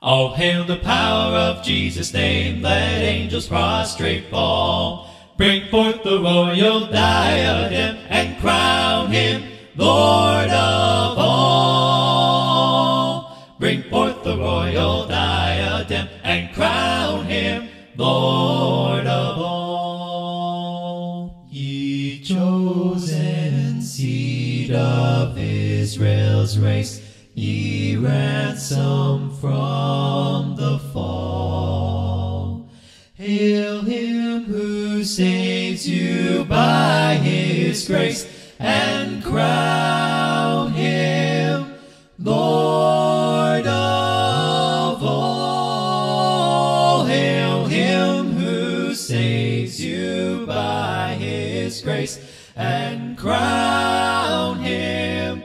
All hail the power of Jesus' name, let angels prostrate fall. Bring forth the royal diadem and crown him Lord of all. Bring forth the royal diadem and crown him Lord of all. Ye chosen seed of Israel's race, ye ransomed from the fall. Hail him who saves you by his grace, and crown him Lord of all. Hail him who saves you by his grace, and crown him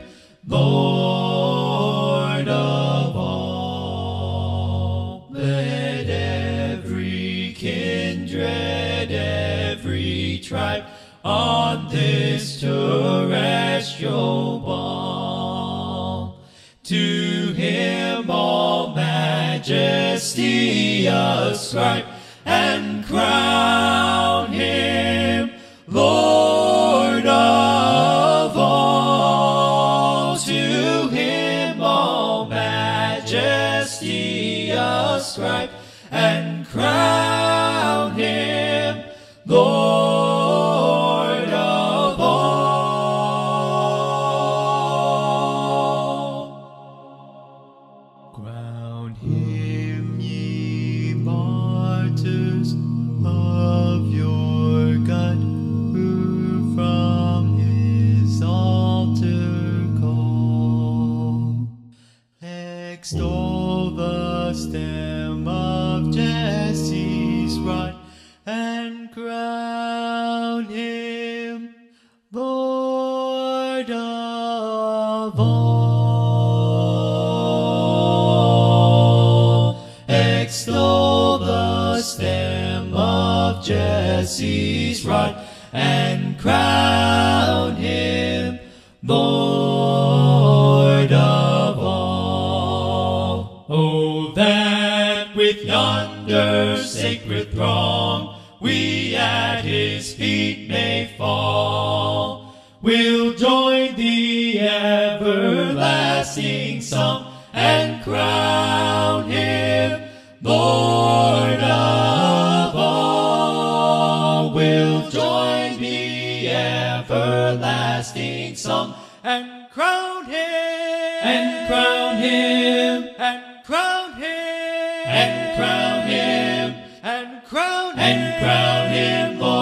Lord of all. Let every kindred, every tribe on this terrestrial ball, to him all majesty ascribe, and crown him Lord of all. To him all majesty ascribe, and crown him Lord of all. Crown him, ye martyrs of your God, who from his altar call. Extol the stem of Jesse's rod, and crown him Lord of all. Extol the stem of Jesse's rod, and crown him Lord of all. Oh, that with yonder sacred throng we at his feet may fall. We'll join the everlasting song, and crown him Lord of all. We'll join the everlasting song, and crown him, and crown him, and crown him, and crown him, and crown him, and crown him Lord